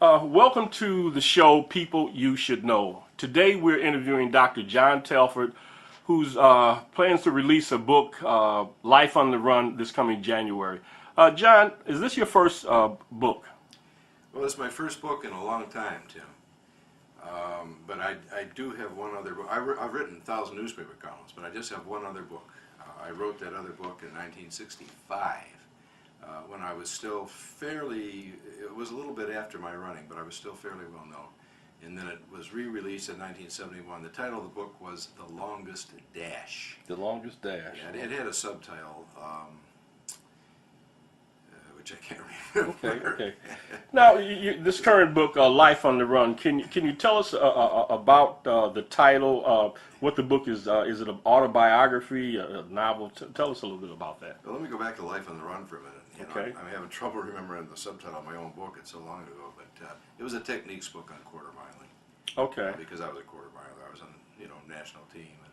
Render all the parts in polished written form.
Welcome to the show, People You Should Know. Today we're interviewing Dr. John Telford, who's plans to release a book, Life on the Run, this coming January. John, is this your first book? Well, it's my first book in a long time, Tim. But I do have one other book. I've written 1,000 newspaper columns, but I just have one other book. I wrote that other book in 1965 when I was still fairly, it was a little bit after my running, but I was still fairly well known. And then it was re-released in 1971. The title of the book was The Longest Dash. The Longest Dash. Yeah, it had a subtitle, which I can't remember. Okay. Now, this current book, Life on the Run, can you tell us about the title, what the book is? Is it an autobiography, a novel? Tell us a little bit about that. Well, let me go back to Life on the Run for a minute. Okay. I'm having trouble remembering the subtitle of my own book. It's so long ago, but it was a techniques book on quarter miling. Okay. Because I was a quarter miler. I was on national team and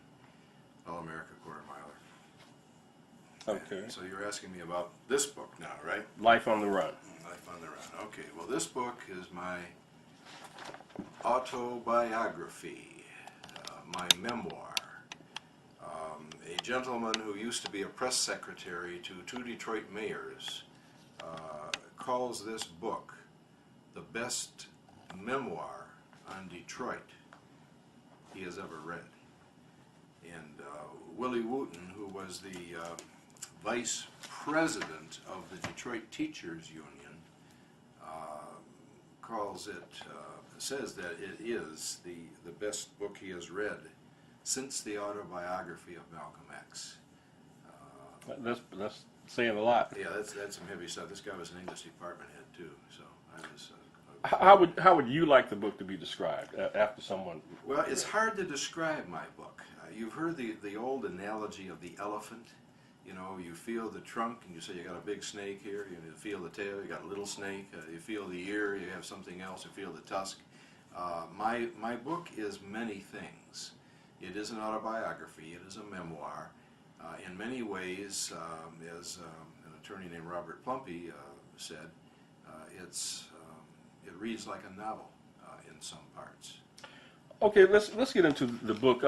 All-America quarter miler. Okay. So you're asking me about this book now, right? Life on the Run. Life on the Run. Okay. Well, this book is my autobiography, my memoir. A gentleman who used to be a press secretary to two Detroit mayors calls this book the best memoir on Detroit he has ever read. And Willie Wooten, who was the vice president of the Detroit Teachers Union, says that it is the best book he has read since the autobiography of Malcolm X. That's saying a lot. Yeah, that's some heavy stuff. This guy was an English department head too, so I was. How would you like the book to be described after someone? Well, it's hard to describe my book. You've heard the old analogy of the elephant. You feel the trunk and you say you got a big snake here. You feel the tail, you got a little snake. You feel the ear, you have something else. You feel the tusk. My book is many things. It is an autobiography. It is a memoir. In many ways, as an attorney named Robert Plumpy said, it reads like a novel in some parts. Okay, let's get into the book.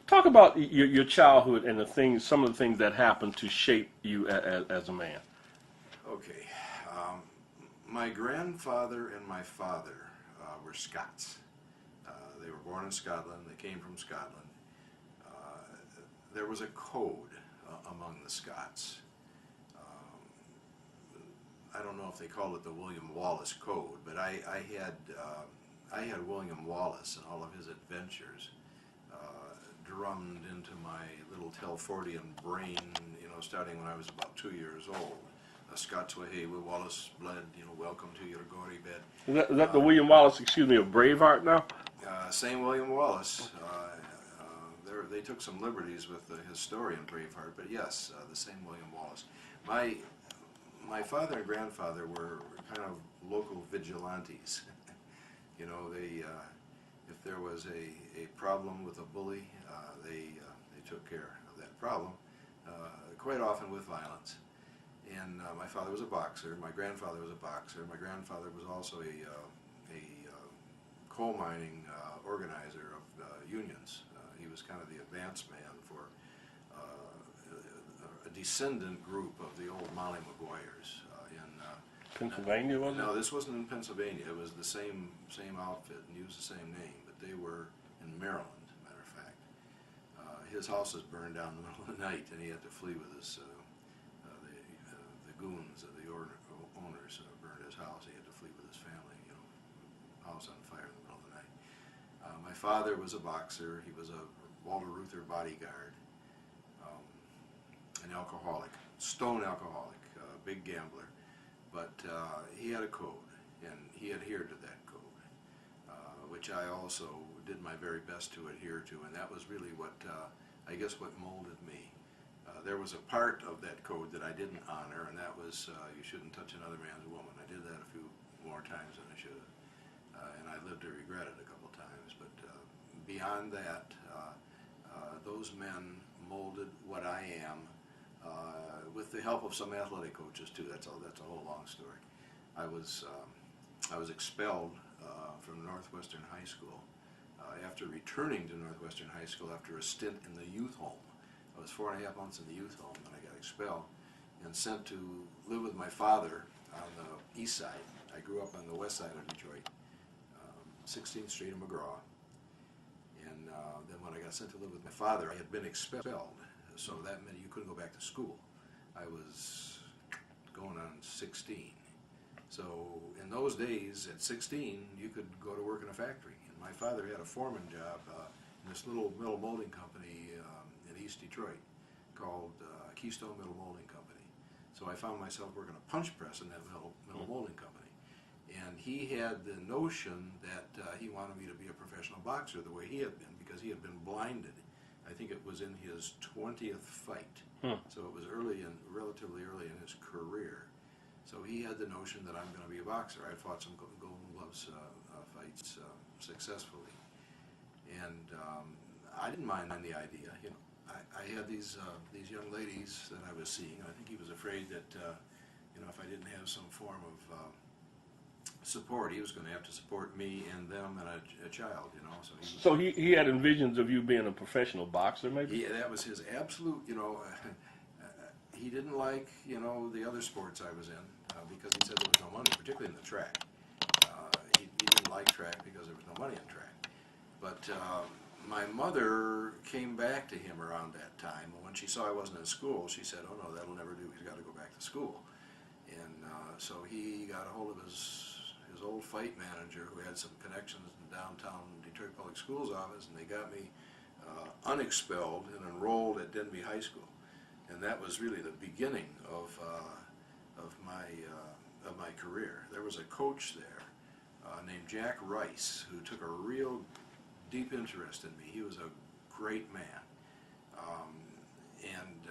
Talk about your childhood and some of the things that happened to shape you as a man. Okay, my grandfather and my father were Scots. They were born in Scotland. They came from Scotland. There was a code among the Scots. I don't know if they called it the William Wallace Code, but I had William Wallace and all of his adventures drummed into my little Telfordian brain, starting when I was about 2 years old. Scots way, hey, with Wallace bled, welcome to your gory bed. Is that the William Wallace, of Braveheart now? Same William Wallace. They took some liberties with the historian Braveheart, but yes, the same William Wallace. My father and grandfather were kind of local vigilantes. If there was a problem with a bully, they took care of that problem, quite often with violence. And my father was a boxer. My grandfather was a boxer. My grandfather was also a coal mining organizer of unions. He was kind of the advance man for a descendant group of the old Molly Maguires in Pennsylvania, was it? No, this wasn't in Pennsylvania. It was the same outfit and used the same name, but they were in Maryland, as a matter of fact. His house was burned down in the middle of the night, and he had to flee with his the goons of the owners burned his house. He had to flee with his family. House on fire in the middle of the night. My father was a boxer. He was a Walter Reuther bodyguard, an alcoholic, stone alcoholic, big gambler. But he had a code, and he adhered to that code, which I also did my very best to adhere to, and that was really what, I guess, what molded me. There was a part of that code that I didn't honor, and that was you shouldn't touch another man's woman. I did that a few more times than I should have, and I lived to regret it a couple times. But beyond that, those men molded what I am, with the help of some athletic coaches too. That's a whole long story. I was expelled from Northwestern High School. After returning to Northwestern High School after a stint in the youth home. I was 4.5 months in the youth home when I got expelled and sent to live with my father on the east side. I grew up on the west side of Detroit, 16th Street in McGraw. And then when I got sent to live with my father, I had been expelled, so that meant you couldn't go back to school. I was going on 16. So in those days, at 16, you could go to work in a factory. And my father had a foreman job in this little metal molding company in East Detroit called Keystone Metal Molding Company. So I found myself working a punch press in that metal molding company. And he had the notion that he wanted me to be a professional boxer the way he had been, because he had been blinded. I think it was in his 20th fight. So it was relatively early in his career. So he had the notion that I'm going to be a boxer. I fought some Golden Gloves fights successfully, and I didn't mind the idea. You know, I had these young ladies that I was seeing. I think he was afraid that you know, if I didn't have some form of support, he was going to have to support me and them and a child. You know, so he had envisions of you being a professional boxer, maybe. That was his absolute. You know. He didn't like, you know, the other sports I was in because he said there was no money, particularly in the track. He didn't like track because there was no money in track. But my mother came back to him around that time. When she saw I wasn't in school, she said, "Oh no, that'll never do. He's got to go back to school." And so he got a hold of his old fight manager, who had some connections in the downtown Detroit Public Schools office, and they got me unexpelled and enrolled at Denby High School. And that was really the beginning of my career. There was a coach there named Jack Rice, who took a real deep interest in me. He was a great man, and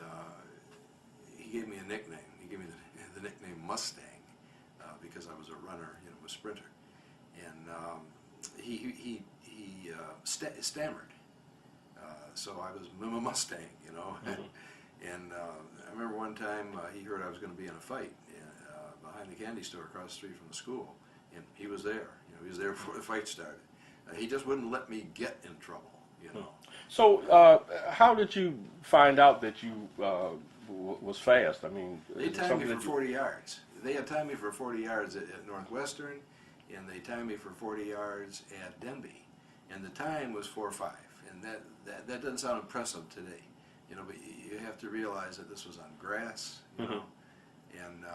he gave me a nickname. He gave me the nickname Mustang because I was a runner, you know, a sprinter. And he stammered, so I was Mustang, you know. And I remember one time he heard I was going to be in a fight behind the candy store across the street from the school, and he was there. You know, he was there before the fight started. He just wouldn't let me get in trouble. You know. So how did you find out that you was fast? I mean, they timed me for 40 yards. They had timed me for 40 yards at Northwestern, and they timed me for 40 yards at Denby, and the time was 4:05, and that doesn't sound impressive today. You know, but you have to realize that this was on grass, you know, and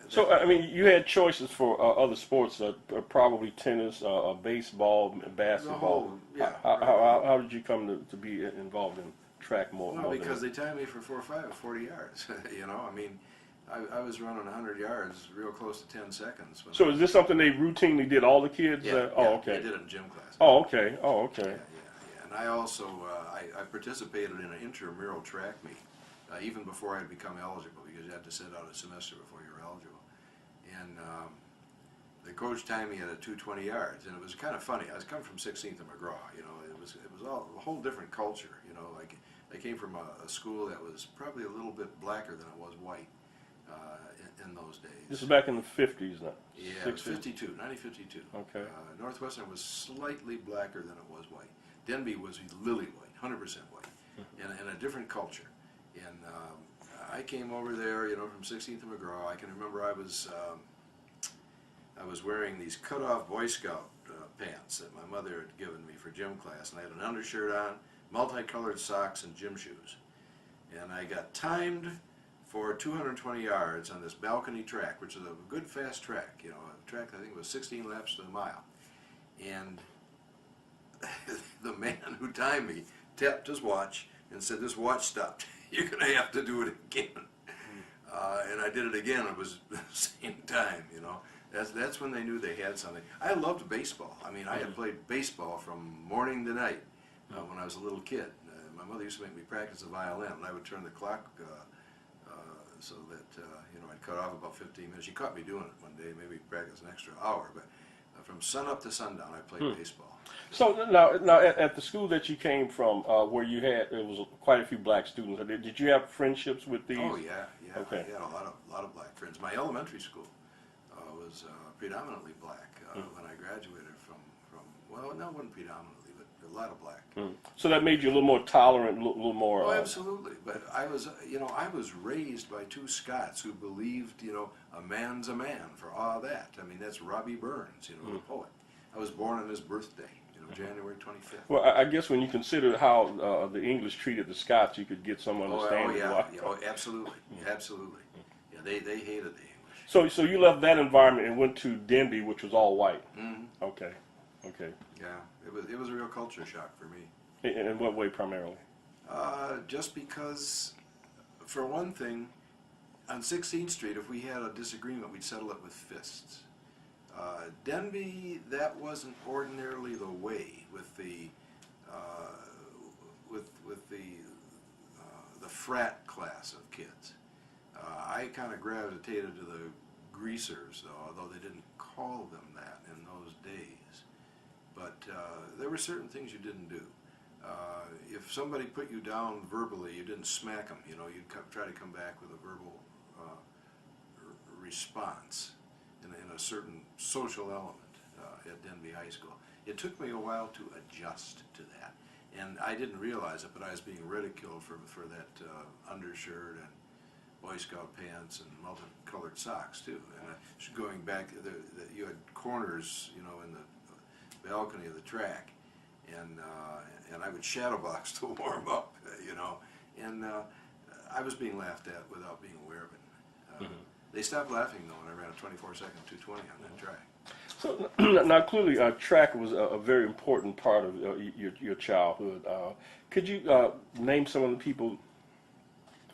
so I mean, you had choices for other sports, probably tennis, baseball, basketball. How did you come to be involved in track more? Well, because they timed me for 4:05 at 40 yards. You know, I mean, I was running 100 yards real close to 10 seconds. So is this something they routinely did, all the kids? Yeah, okay. They did it in gym class. Oh, okay. Oh, okay. Yeah. And I also I participated in an intramural track meet even before I had become eligible, because you had to sit out a semester before you were eligible. And the coach timed me at a 2:20 yards, and it was kind of funny. I was coming from 16th and McGraw. You know, it was all a whole different culture. You know, like I came from a school that was probably a little bit blacker than it was white in those days. This is back in the 50s now. Yeah, it was 1952. Okay. Northwestern was slightly blacker than it was white. Denby was lily white, 100% white, and a different culture. And I came over there, you know, from 16th and McGraw. I can remember I was wearing these cut-off Boy Scout pants that my mother had given me for gym class, and I had an undershirt on, multicolored socks, and gym shoes. And I got timed for 220 yards on this balcony track, which is a good fast track, you know, a track I think was 16 laps to the mile. And the man who timed me tapped his watch and said, "This watch stopped. You're going to have to do it again." And I did it again. It was the same time, you know. That's when they knew they had something. I loved baseball. I mean, I had played baseball from morning to night when I was a little kid. My mother used to make me practice the violin, and I would turn the clock so that, you know, I'd cut off about 15 minutes. She caught me doing it one day, maybe practice an extra hour, but from sun up to sundown, I played baseball. So now at the school that you came from, where you had, there was quite a few black students. Did you have friendships with these? Oh yeah. Okay. I had a lot of black friends. My elementary school was predominantly black when I graduated from, well, no, it wasn't predominantly, but a lot of black. So that made you a little more tolerant, a little more. Oh, absolutely. But I was, I was raised by two Scots who believed, a man's a man for all that. I mean, that's Robbie Burns, the poet. I was born on his birthday, January 25th. Well, I guess when you consider how the English treated the Scots, you could get some understanding. Oh, absolutely, absolutely. Yeah, they hated the English. So you left that environment and went to Denby, which was all white. Okay. Yeah, it was a real culture shock for me. In what way primarily? Just because, for one thing, on 16th Street, if we had a disagreement, we'd settle it with fists. Denby, that wasn't ordinarily the way with the the frat class of kids. I kind of gravitated to the greasers, though, although they didn't call them that in those days. But there were certain things you didn't do. If somebody put you down verbally, you didn't smack them. You'd try to come back with a verbal response in a certain social element at Denby High School. It took me a while to adjust to that, and I didn't realize it, but I was being ridiculed for that undershirt and Boy Scout pants and multicolored socks too. And going back, you had corners, in the balcony of the track, and I would shadow box to warm up, and I was being laughed at without being aware of it. They stopped laughing though when I ran a 24-second 220 on that track. So now clearly track was a very important part of your childhood. Could you name some of the people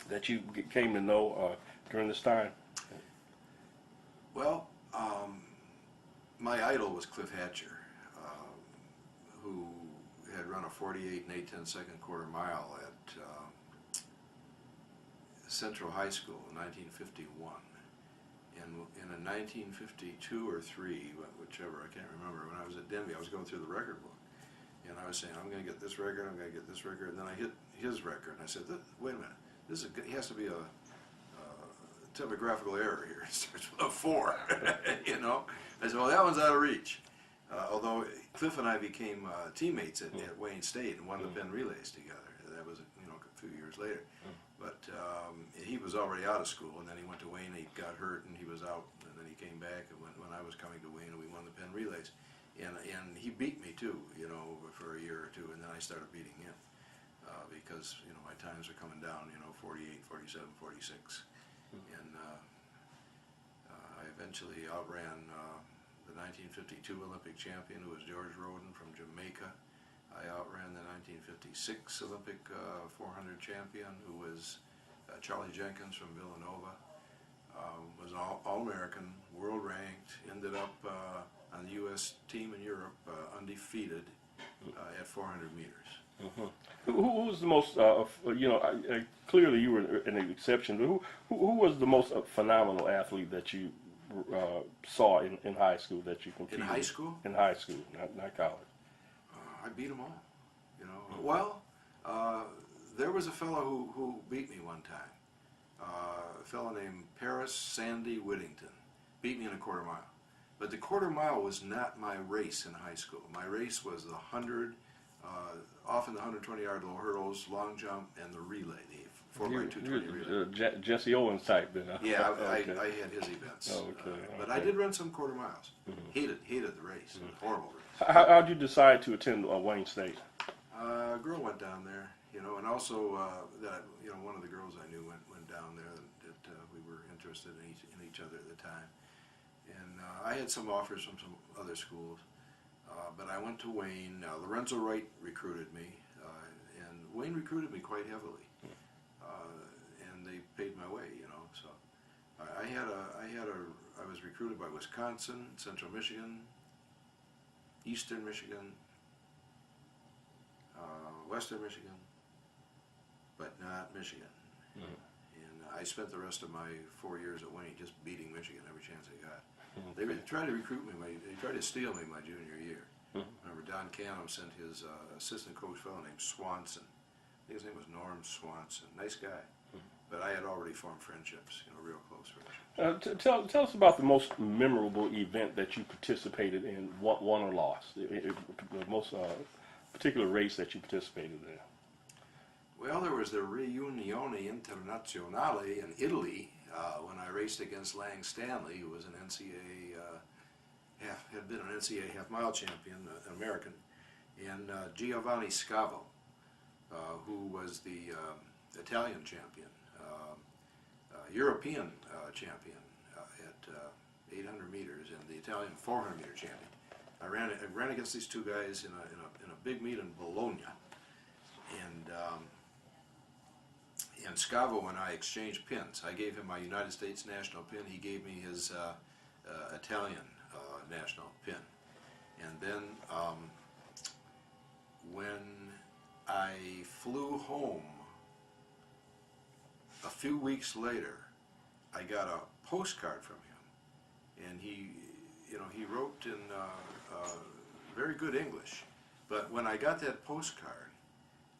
that you came to know during this time? Well, my idol was Cliff Hatcher, who had run a 48 and 8/10 quarter mile at Central High School in 1951. And in 1952 or 3, whichever, I can't remember, when I was at Denby, I was going through the record book. And I was saying, I'm going to get this record, I'm going to get this record. And then I hit his record, and I said, wait a minute, he has to be a typographical error here. It starts with a 4, I said, well, that one's out of reach. Although Cliff and I became teammates at Wayne State and won the Penn Relays together. That was, a few years later. But he was already out of school, and then he went to Wayne, he got hurt, and he was out, and then he came back, and when I was coming to Wayne, and we won the Penn Relays. And he beat me, too, for a year or two, and then I started beating him. Because, my times were coming down, 48, 47, 46. And I eventually outran the 1952 Olympic champion, who was George Roden from Jamaica. I outran the 1956 Olympic 400 champion, who was Charlie Jenkins from Villanova. Was an All-American, world ranked, ended up on the U.S. team in Europe, undefeated at 400 meters. Who was the most, clearly you were an exception, but who was the most phenomenal athlete that you saw in high school that you competed? In high school? In high school, not college. I beat them all, Well, there was a fellow who beat me one time. A fellow named Paris Sandy Whittington beat me in a quarter mile. But the quarter mile was not my race in high school. My race was the 100, often the 120-yard low hurdles, long jump, and the relay, the 4x220 relay. Jesse Owens type then. Yeah, Okay. I had his events. Okay. But I did run some quarter miles. Hated the race. It was a horrible race. How'd you decide to attend Wayne State? A girl went down there, and also one of the girls I knew went down there that we were interested in each other at the time. And I had some offers from some other schools, but I went to Wayne. Lorenzo Wright recruited me, and Wayne recruited me quite heavily, and they paid my way, So I was recruited by Wisconsin, Central Michigan, Eastern Michigan, Western Michigan, but not Michigan. And I spent the rest of my 4 years at Wayne just beating Michigan every chance I got. They tried to recruit me, they tried to steal me my junior year. Remember, Don Canham sent his assistant coach fellow named Swanson. I think his name was Norm Swanson. Nice guy. but I had already formed friendships, real close friendships. Tell us about the most memorable event that you participated in, won or lost. The most particular race that you participated in. Well, there was the Riunione Internazionale in Italy when I raced against Lang Stanley, who was an NCAA, had been an NCAA half-mile champion, an American, and Giovanni Scavo, who was the Italian champion, European champion at 800 meters, and the Italian 400 meter champion. I ran against these two guys in a big meet in Bologna, and Scavo and I exchanged pins. I gave him my United States national pin. He gave me his Italian national pin. And then when I flew home a few weeks later, I got a postcard from him, and he wrote in very good English. But when I got that postcard,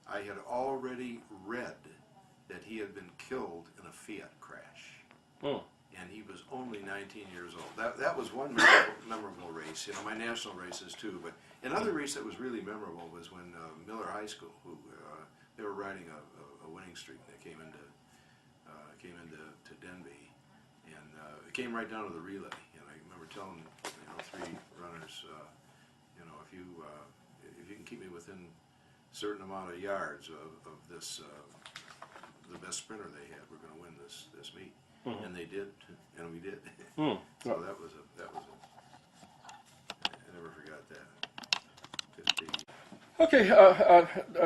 I had already read that he had been killed in a Fiat crash. Oh. And he was only 19 years old. That was one memorable race, my national races too. But another race that was really memorable was when Miller High School, who they were riding a winning streak. They came into Denby, and it came right down to the relay. And I remember telling three runners, if you can keep me within a certain amount of yards of this, the best sprinter they had, we're going to win this meet. Mm-hmm. And they did, and we did. Mm. So that was I never forgot that. Okay,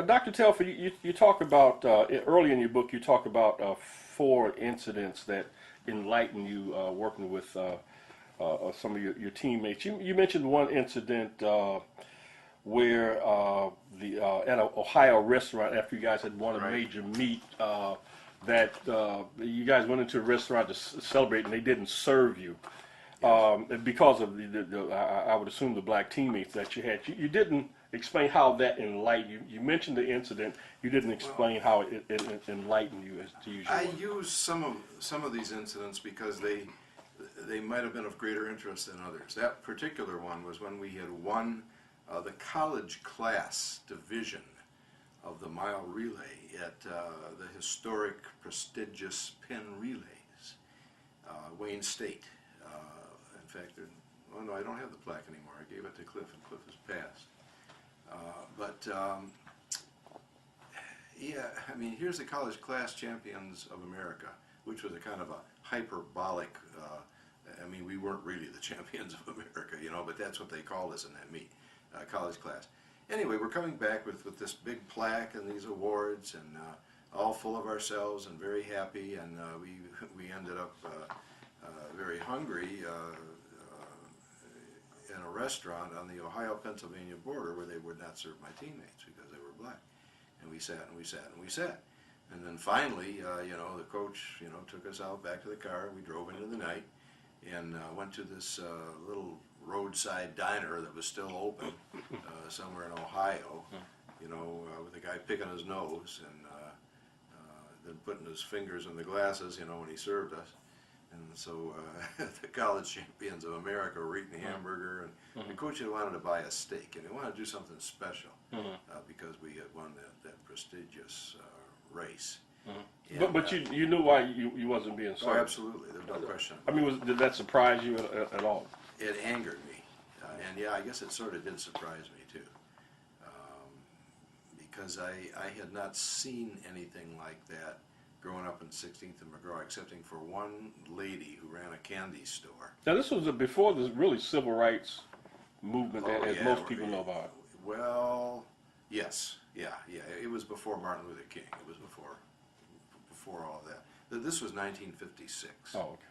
Dr. Telford, you talk about, early in your book, you talk about 4 incidents that enlightened you working with some of your teammates. You mentioned one incident where at an Ohio restaurant, after you guys had won a major meet, that you guys went into a restaurant to celebrate and they didn't serve you. Because of I would assume the black teammates that you had. You didn't explain how that enlightened you. You mentioned the incident. You didn't explain how it enlightened you, as to use your word. I use some of these incidents because they might have been of greater interest than others. That particular one was when we had won the college class division of the mile relay at the historic, prestigious Penn Relays, Wayne State. In fact, no, I don't have the plaque anymore. I gave it to Cliff, and Cliff has passed. Yeah, I mean, here's the college class champions of America, which was a kind of a hyperbolic, I mean, we weren't really the champions of America, but that's what they called us in that meet, college class. Anyway, we're coming back with this big plaque and these awards, and all full of ourselves and very happy, and we ended up very hungry in a restaurant on the Ohio-Pennsylvania border where they would not serve my teammates because they were black. And we sat and we sat and we sat. And then finally, the coach, took us out back to the car. We drove into the night and went to this little roadside diner that was still open somewhere in Ohio, with a guy picking his nose and then putting his fingers in the glasses, when he served us. And so the college champions of America were eating a hamburger, and the coach had wanted to buy a steak, and he wanted to do something special because we had won that prestigious race. But you knew why you wasn't being served. Oh, absolutely. There's no question. I mean, did that surprise you at all? It angered me, and yeah, I guess it sort of did surprise me too, because I had not seen anything like that growing up in 16th and McGraw, excepting for one lady who ran a candy store. Now, this was before the really civil rights movement, as most people know about. Well, yes, yeah. It was before Martin Luther King. It was before all of that. This was 1956. Oh, okay.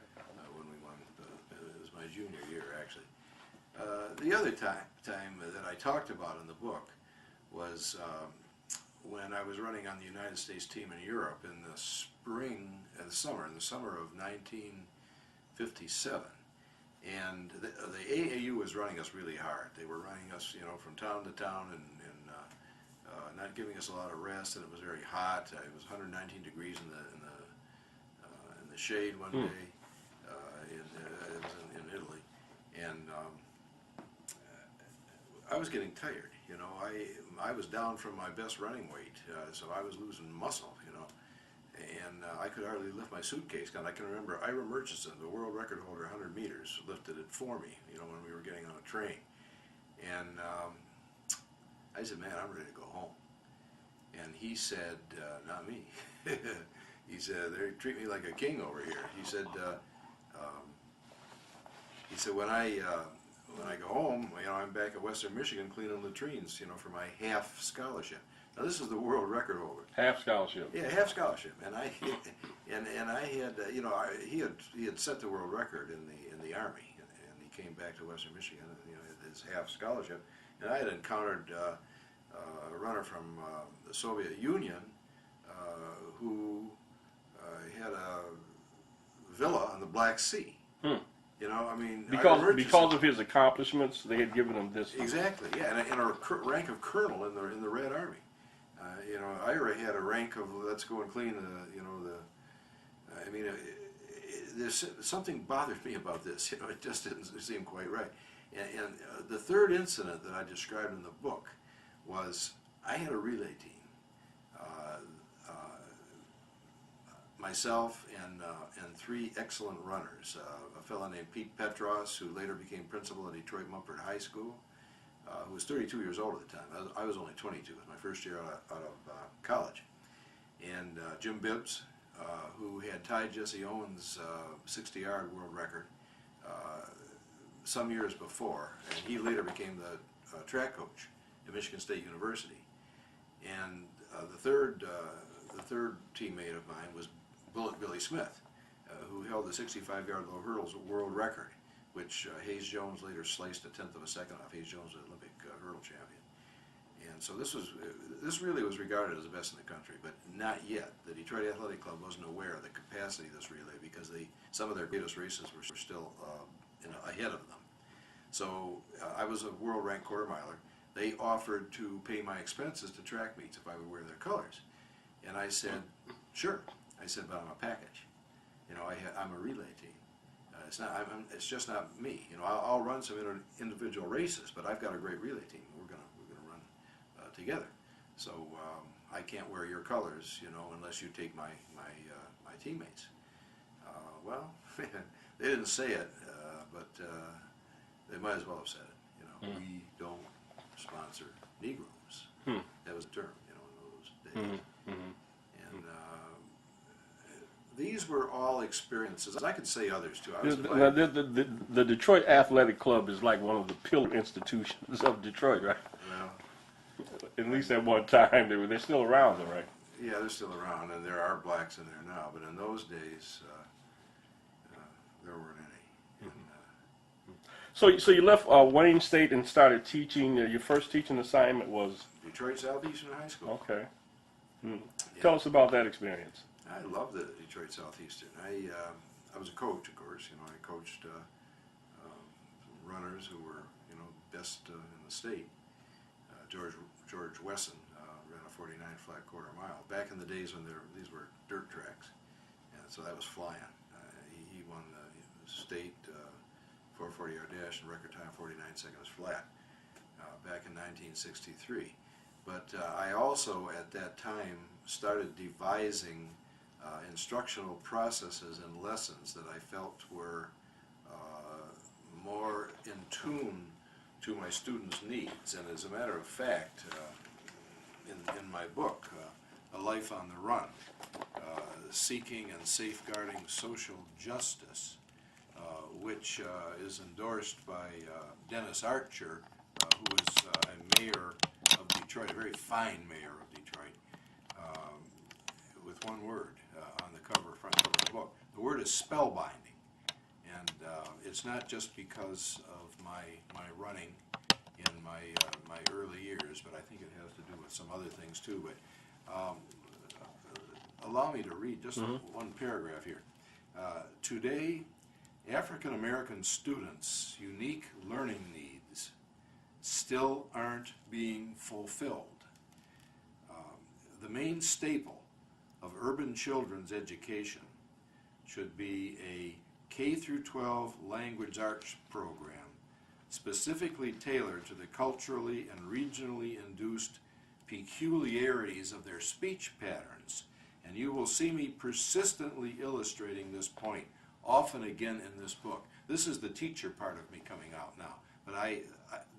When we won. It was my junior year, actually. The other time that I talked about in the book was when I was running on the United States team in Europe in the summer of 1957. And the AAU was running us really hard. They were running us, from town to town and not giving us a lot of rest, and it was very hot. It was 119 degrees in the the shade one day. It was in Italy, and I was getting tired. You know, I was down from my best running weight, so I was losing muscle. You know, and I could hardly lift my suitcase. And I can remember Ira Murchison, the world record holder, 100 meters, lifted it for me. You know, when we were getting on a train, and I said, "Man, I'm ready to go home." And he said, "Not me." He said, "They treat me like a king over here." He said, "When I go home, you know, I'm back at Western Michigan cleaning latrines, you know, for my half scholarship." Now this is the world record holder. Half scholarship. Yeah, half scholarship, and I had, you know, he had set the world record in the Army, and he came back to Western Michigan, and, you know, his half scholarship, and I had encountered a runner from the Soviet Union who had a villa on the Black Sea. You know, I mean, Because of his accomplishments, they had given him this. Exactly, yeah, and a rank of colonel in the Red Army. You know, Ira had a rank of let's go and clean the, you know, the. I mean, there's something bothered me about this. You know, it just didn't seem quite right. And the third incident that I described in the book was I had a relay team. Myself and three excellent runners. A fellow named Pete Petros, who later became principal at Detroit Mumford High School, who was 32 years old at the time. I was only 22. It was my first year out of college. And Jim Bibbs, who had tied Jesse Owens' 60-yard world record some years before, and he later became the track coach at Michigan State University. And the third teammate of mine was Bullet Billy Smith, who held the 65-yard low hurdles world record, which Hayes Jones later sliced a tenth of a second off. Hayes Jones was an Olympic hurdle champion. And so this really was regarded as the best in the country, but not yet. The Detroit Athletic Club wasn't aware of the capacity of this relay because some of their greatest races were still ahead of them. So I was a world-ranked quarter-miler. They offered to pay my expenses to track meets if I would wear their colors. And I said, sure. I said, but I'm a package. You know, I'm a relay team. It's just not me. You know, I'll run some individual races, but I've got a great relay team. We're gonna run together. So I can't wear your colors, you know, unless you take my teammates. Well, they didn't say it, but they might as well have said it. You know, we don't sponsor Negroes. That was the term, you know, in those days. And these were all experiences. I could say others too. The Detroit Athletic Club is like one of the pillar institutions of Detroit, right? Well, at least at one time they're still around, though, right? Yeah, they're still around, and there are blacks in there now. But in those days, there weren't any. And, So you left Wayne State and started teaching. Your first teaching assignment was Detroit Southeastern High School. Okay. Yeah. Tell us about that experience. I loved it at Detroit Southeastern. I was a coach, of course. You know, I coached runners who were, you know, best in the state. George Wesson ran a 49 flat quarter mile back in the days when these were dirt tracks, and so that was flying. He won the state 440-yard dash in record time, 49 seconds flat, back in 1963. But I also, at that time, started devising instructional processes and lessons that I felt were more in tune to my students' needs. And as a matter of fact, in my book, A Life on the Run, Seeking and Safeguarding Social Justice, which is endorsed by Dennis Archer, who was a mayor of Detroit, a very fine mayor of Detroit, with one word on the front cover of the book. The word is spellbinding. And it's not just because of my running in my early years, but I think it has to do with some other things too. But allow me to read just one paragraph here. Today, African American students' unique learning needs still aren't being fulfilled. The main staple of urban children's education, should be a K through 12 language arts program specifically tailored to the culturally and regionally induced peculiarities of their speech patterns. And you will see me persistently illustrating this point, often again in this book. This is the teacher part of me coming out now, but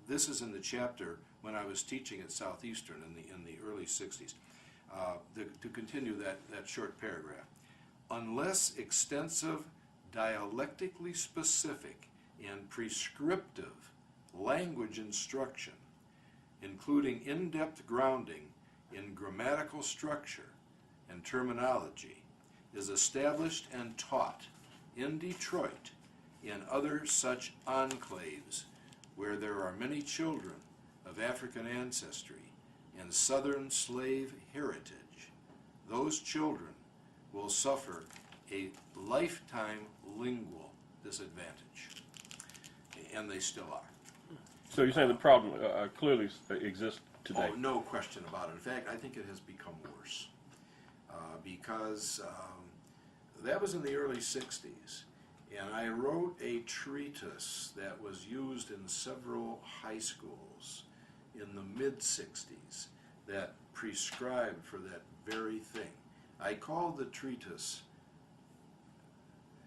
this is in the chapter when I was teaching at Southeastern in the early 60s. To continue that short paragraph. Unless extensive, dialectically specific, and prescriptive language instruction, including in-depth grounding in grammatical structure and terminology, is established and taught in Detroit and other such enclaves where there are many children of African ancestry and Southern slave heritage, those children will suffer a lifetime lingual disadvantage. And they still are. So you're saying the problem clearly exists today? Oh, no question about it. In fact, I think it has become worse. Because that was in the early 60s. And I wrote a treatise that was used in several high schools in the mid-60s that prescribed for that very thing. I called the treatise,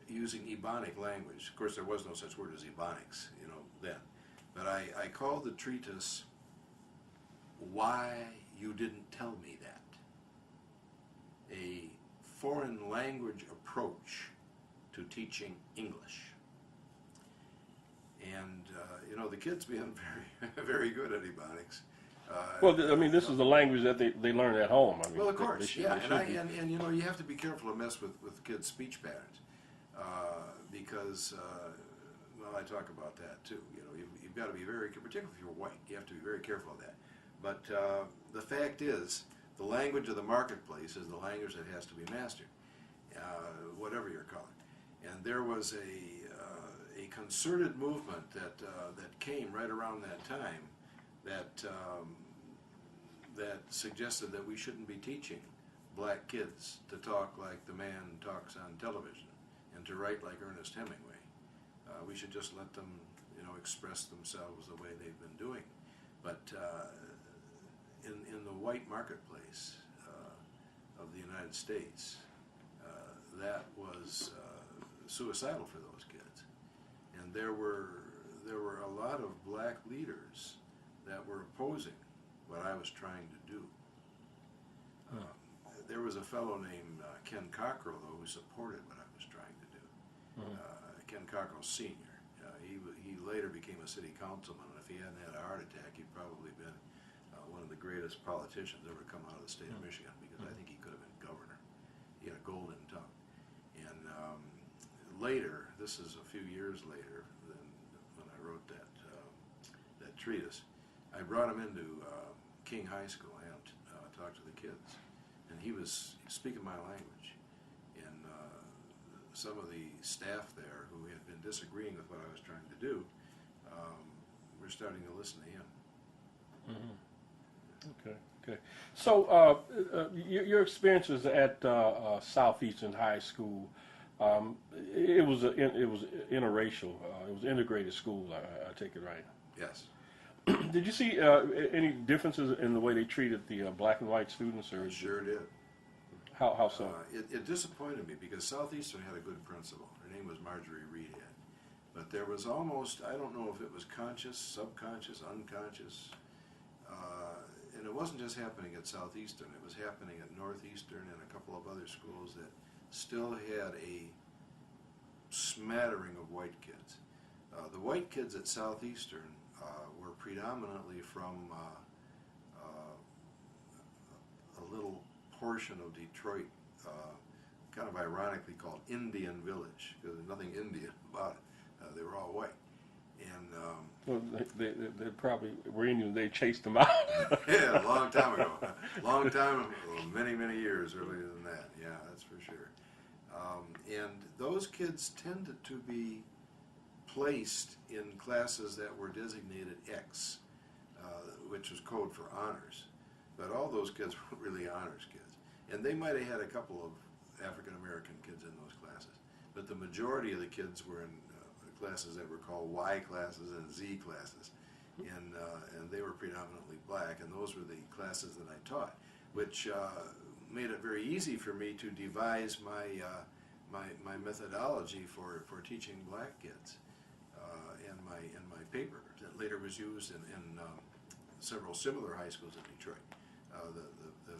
using Ebonic language. Of course, there was no such word as Ebonics, then. But I called the treatise, Why You Didn't Tell Me That? A foreign language approach to teaching English. And, the kids being very, very good at Ebonics. Well, I mean, this is the language that they learn at home. I mean, Well, of course, they yeah, should be. you have to be careful to mess with kids' speech patterns, because, well, I talk about that too. You've got to be very, particularly if you're white, you have to be very careful of that. But the fact is, the language of the marketplace is the language that has to be mastered, whatever your color. And there was a concerted movement that came right around that time that suggested that we shouldn't be teaching black kids to talk like the man talks on television and to write like Ernest Hemingway. We should just let them, express themselves the way they've been doing. But in the white marketplace of the United States, that was suicidal for those kids. And there were a lot of black leaders that were opposing what I was trying to do. There was a fellow named Ken Cockrell, though, who supported what I was trying to do. Ken Cockrell Sr. He later became a city councilman, and if he hadn't had a heart attack, he'd probably been one of the greatest politicians ever come out of the state of Michigan, because I think he could have been governor. He had a golden tongue. And later, this is a few years later than when I wrote that treatise, I brought him into King High School and talked to the kids. And he was speaking my language. And some of the staff there who had been disagreeing with what I was trying to do were starting to listen to him. Okay. So your experiences at Southeastern High School, it was interracial. It was integrated school. I take it right. Yes. Did you see any differences in the way they treated the black and white students? Or Sure did. How so? It disappointed me because Southeastern had a good principal. Her name was Marjorie Reedhead. But there was almost, I don't know if it was conscious, subconscious, unconscious, and it wasn't just happening at Southeastern. It was happening at Northeastern and a couple of other schools that still had a smattering of white kids. The white kids at Southeastern were predominantly from a little portion of Detroit, kind of ironically called Indian Village, because there's nothing Indian about it. They were all white. And well, they probably were Indian. They chased them out. yeah, a long time ago. Long time, many, many years earlier than that. Yeah, that's for sure. And those kids tended to be placed in classes that were designated X, which was code for honors. But all those kids were really honors kids. And they might have had a couple of African American kids in those classes. but the majority of the kids were in classes that were called Y classes and Z classes, and they were predominantly black, and those were the classes that I taught, which made it very easy for me to devise my methodology for teaching black kids, and my paper that later was used in several similar high schools in Detroit. The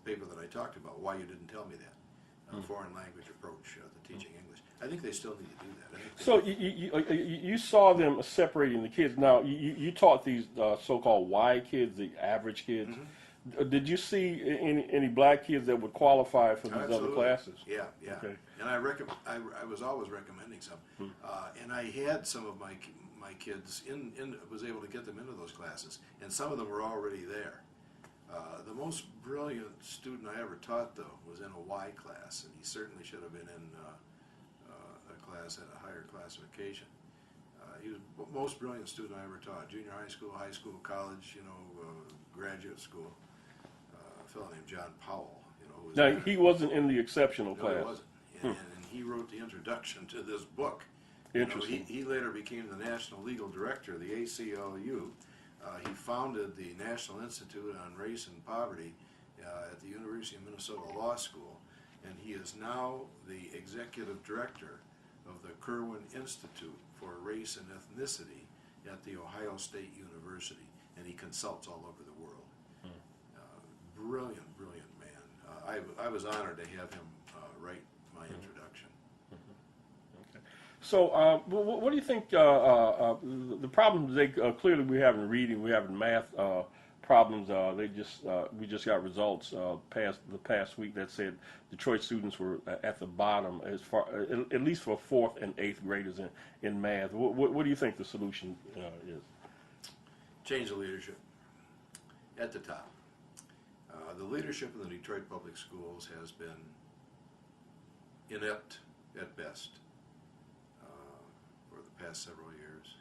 paper that I talked about, Why You Didn't Tell Me That, foreign language approach to teaching English. I think they still need to do that. So you saw them separating the kids. Now you taught these so-called Y kids, the average kids. Mm-hmm. Did you see any black kids that would qualify for these Absolutely. other classes? Yeah. Okay. And I was always recommending some, and I had some of my kids was able to get them into those classes, and some of them were already there. The most brilliant student I ever taught, though, was in a Y class, and he certainly should have been in a class at a higher classification. He was the most brilliant student I ever taught, junior high school, college, graduate school. A fellow named John Powell, who was Now he wasn't in the exceptional no, class. he wasn't, and he wrote the introduction to this book. Interesting. He later became the national legal director of the ACLU. He founded the National Institute on Race and Poverty at the University of Minnesota Law School, and he is now the executive director of the Kirwan Institute for Race and Ethnicity at the Ohio State University, and he consults all over the world. Brilliant man. I was honored to have him write my introduction. So, what do you think the problems clearly we have in reading, we have in math problems? We just got results the past week that said Detroit students were at the bottom as far at least for 4th and 8th graders in math. What do you think the solution is? Change the leadership at the top. The leadership in the Detroit Public Schools has been inept at best for the past several years.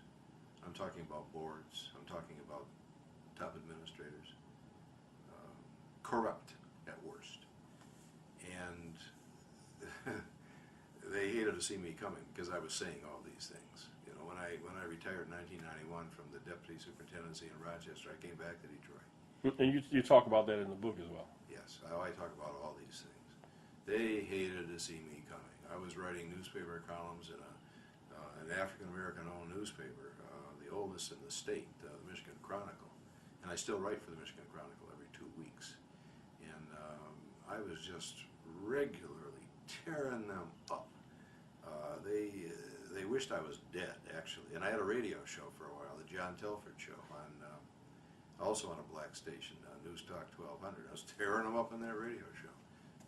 I'm talking about boards, I'm talking about top administrators, corrupt at worst. And they hated to see me coming because I was saying all these things. When I retired in 1991 from the deputy superintendency in Rochester, I came back to Detroit. And you talk about that in the book as well. Yes, I talk about all these things. They hated to see me coming. I was writing newspaper columns in an African-American-owned newspaper, the oldest in the state, the Michigan Chronicle. And I still write for the Michigan Chronicle every 2 weeks. And I was just regularly tearing them up. They wished I was dead, actually. And I had a radio show for a while, the John Telford Show, also on a black station, News Talk 1200. I was tearing them up in that radio show.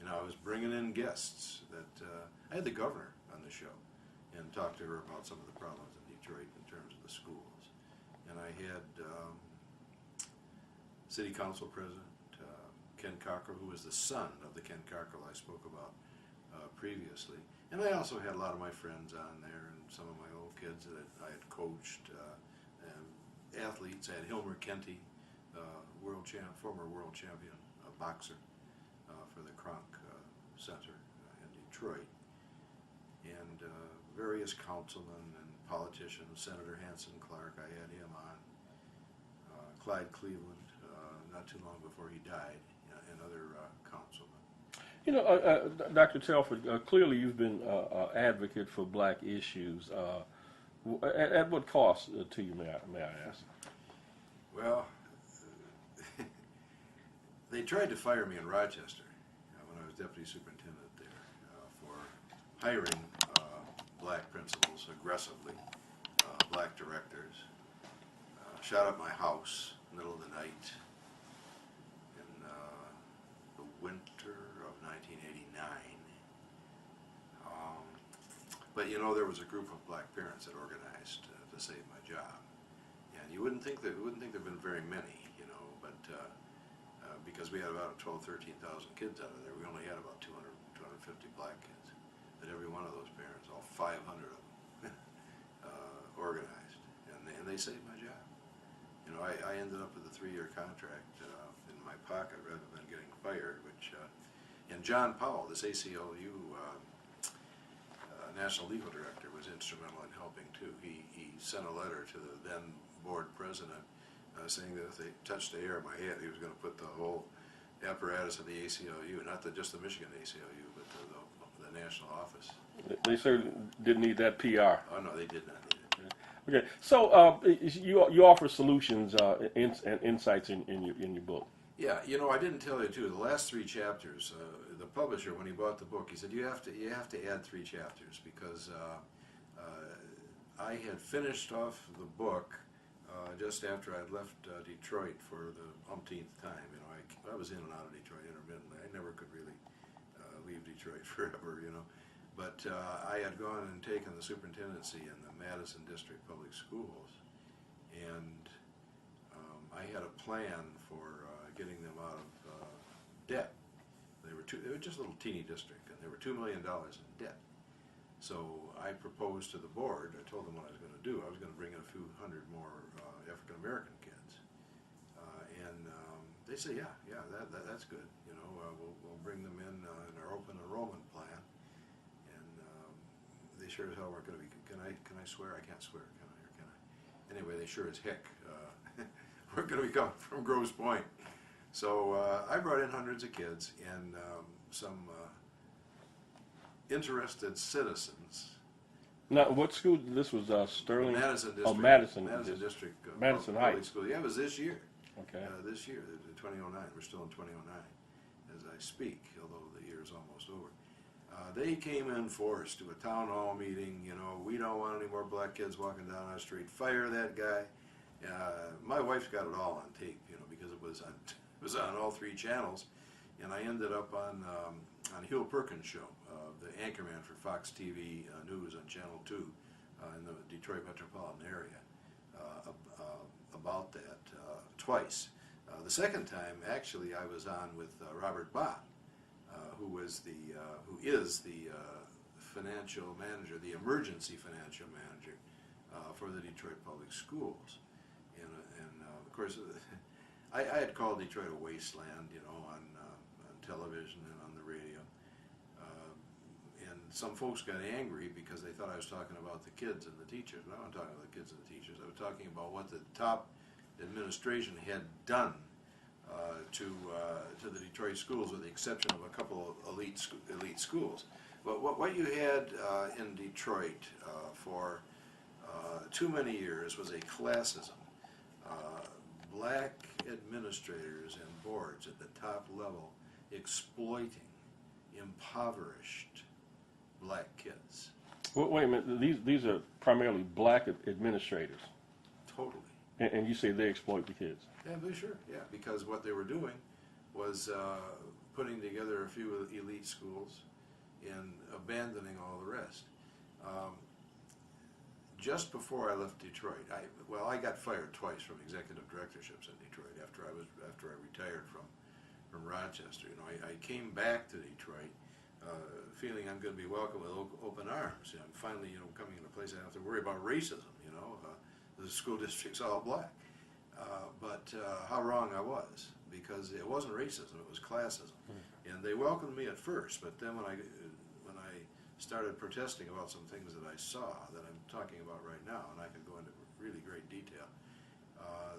I was bringing in guests that, I had the governor on the show and talked to her about some of the problems in Detroit in terms of the schools. And I had City Council President Ken Cockrell, who was the son of the Ken Cockrell I spoke about previously. And I also had a lot of my friends on there and some of my old kids that I had coached, and athletes. I had Hilmer Kenty, former world champion boxer for the Kronk Center in Detroit, and various councilmen and politicians. Senator Hanson Clark, I had him on. Clyde Cleveland, not too long before he died, and other councilmen. Dr. Telford, clearly you've been an advocate for black issues. At what cost to you, may I ask? Well, they tried to fire me in Rochester when I was deputy superintendent there for hiring black principals aggressively, black directors. Shot up my house middle of the night in the winter of 1989. But there was a group of black parents that organized to save my job, and you wouldn't think there've been very many, but because we had about 12,000, 13,000 kids out of there, we only had about 200, 250 black kids. But every one of those parents, all 500 of them, organized, and they saved my job. I ended up with a 3-year contract in my pocket rather than getting fired, and John Powell, this ACLU National Legal Director, was instrumental in helping too. He sent a letter to the then board president saying that if they touched the air of my head, he was going to put the whole apparatus of the ACLU, not just the Michigan ACLU, but the national office. They certainly didn't need that PR. Oh no, they did not need it. Okay, so you offer solutions and insights in your book. Yeah, you know, I didn't tell you too. The last 3 chapters, the publisher, when he bought the book, he said you have to add 3 chapters because I had finished off the book just after I'd left Detroit for the umpteenth time. You know, I was in and out of Detroit intermittently. I never could really leave Detroit forever, you know. But I had gone and taken the superintendency in the Madison District Public Schools, and I had a plan for getting them out of debt. They were just a little teeny district, and they were $2 million in debt. So I proposed to the board. I told them what I was going to do. I was going to bring in a few hundred more African American kids, and they said, yeah, that's good. You know, we'll bring them in our open enrollment plan. They sure as hell weren't going to be. Can I swear? I can't swear. Can I? Or can I? Anyway, they sure as heck weren't going to be coming from Grosse Pointe. So I brought in hundreds of kids and some interested citizens. Now, what school? This was Sterling. Madison District. Oh, Madison. District. Madison Public Heights. School. Yeah, it was this year. Okay. This year, 2009. We're still in 2009 as I speak, although the year is almost over. They came in force to a town hall meeting. You know, we don't want any more black kids walking down our street. Fire that guy. My wife's got it all on tape, you know, because it was on all 3 channels, and I ended up on Hugh Perkins' show, the anchorman for Fox TV News on Channel 2 in the Detroit metropolitan area, about that twice. The second time, actually, I was on with Robert Bott, who is the financial manager, the emergency financial manager for the Detroit Public Schools, and of course, I had called Detroit a wasteland, you know, on television and on the radio, and some folks got angry because they thought I was talking about the kids and the teachers. But I wasn't talking about the kids and the teachers. I was talking about what the top administration had done to the Detroit schools, with the exception of a couple of elite schools. But what you had in Detroit for too many years was a classism. Black administrators and boards at the top level exploiting impoverished black kids. Well, wait a minute. These are primarily black administrators. Totally. And you say they exploit the kids. Yeah, but sure. Yeah, because what they were doing was putting together a few elite schools and abandoning all the rest. Just before I left Detroit, I got fired twice from executive directorships in Detroit after I retired from Rochester. You know, I came back to Detroit feeling I'm going to be welcomed with open arms. I'm finally, you know, coming in a place I don't have to worry about racism. You know, the school district's all black. But how wrong I was, because it wasn't racism, it was classism. And they welcomed me at first, but then when I started protesting about some things that I saw, that I'm talking about right now, and I can go into really great detail,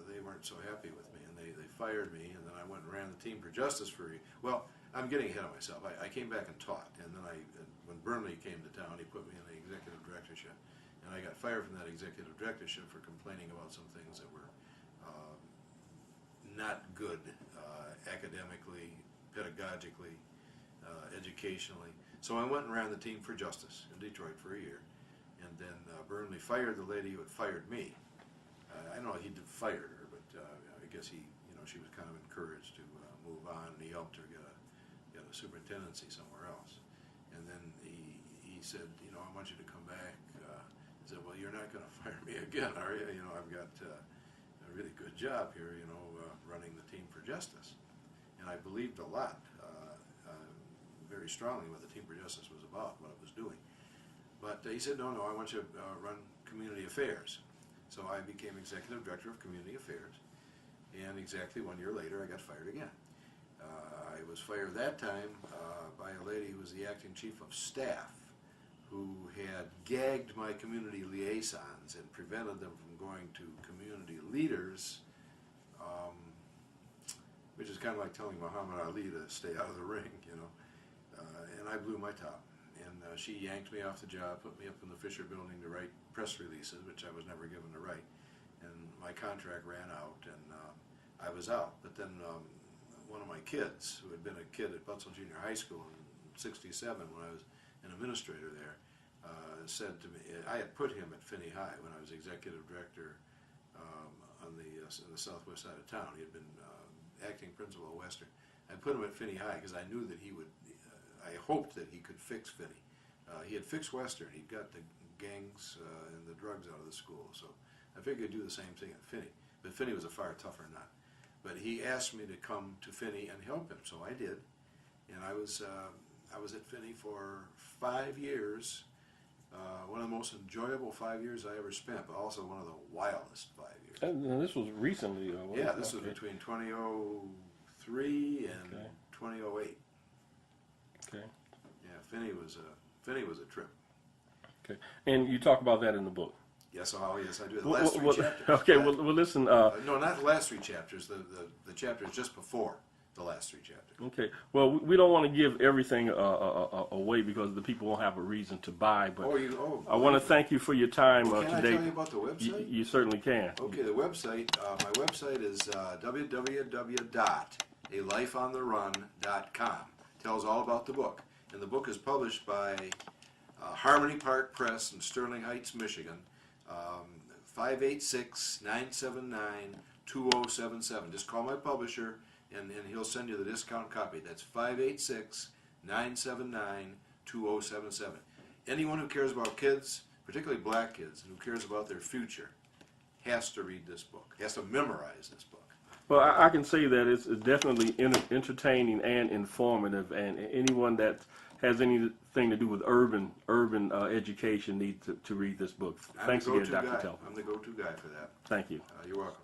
they weren't so happy with me, and they fired me, and then I went and ran the Team for Justice for a year. Well, I'm getting ahead of myself. I came back and taught, and then when Burnley came to town, he put me in the executive directorship, and I got fired from that executive directorship for complaining about some things that were not good academically, pedagogically, educationally. So I went and ran the Team for Justice in Detroit for a year, and then Burnley fired the lady who had fired me. I don't know if he fired her, but I guess she was kind of encouraged to move on, and he helped her get a superintendency somewhere else. And then he said, you know, I want you to come back. He said, well, you're not going to fire me again, are you? You know, I've got a really good job here, you know, running the Team for Justice. And I believed a lot, very strongly, what the Team for Justice was about, what it was doing. But he said, no, I want you to run community affairs. So I became executive director of community affairs, and exactly 1 year later I got fired again. I was fired that time by a lady who was the acting chief of staff who had gagged my community liaisons and prevented them from going to community leaders, which is kind of like telling Muhammad Ali to stay out of the ring, you know. And I blew my top. And she yanked me off the job, put me up in the Fisher Building to write press releases, which I was never given to write. And my contract ran out, and I was out. But then one of my kids, who had been a kid at Butzel Junior High School in '67 when I was an administrator there, said to me, I had put him at Finney High when I was executive director on in the southwest side of town. He had been acting principal at Western. I put him at Finney High because I knew that he would, I hoped that he could fix Finney. He had fixed Western. He'd got the gangs and the drugs out of the school. So I figured he'd do the same thing at Finney. But Finney was a far tougher nut. But he asked me to come to Finney and help him, so I did. And I was at Finney for 5 years. One of the most enjoyable 5 years I ever spent, but also one of the wildest 5 years. And this was recently. Yeah, this was between 2003 and 2008. Okay. Yeah, Finney was a trip. Okay. And you talk about that in the book. Yes, yes, I do. The last three chapters. Okay, well, listen. No, not the last 3 chapters. The chapters just before the last 3 chapters. Okay. Well, we don't want to give everything away because the people won't have a reason to buy. But I want to thank you for your time Can today. I tell you about the website? You certainly can. Okay, the website. My website is www.alifeontherun.com. Tells all about the book, and the book is published by Harmony Park Press in Sterling Heights, Michigan. 586-979-2077. Just call my publisher, and he'll send you the discount copy. That's 586-979-2077. Anyone who cares about kids, particularly black kids, and who cares about their future, has to read this book. Has to memorize this book. Well, I can say that it's definitely entertaining and informative, and anyone that has anything to do with urban education needs to read this book. Thanks again, Dr. Telford. I'm the go-to guy for that. Thank you. You're welcome.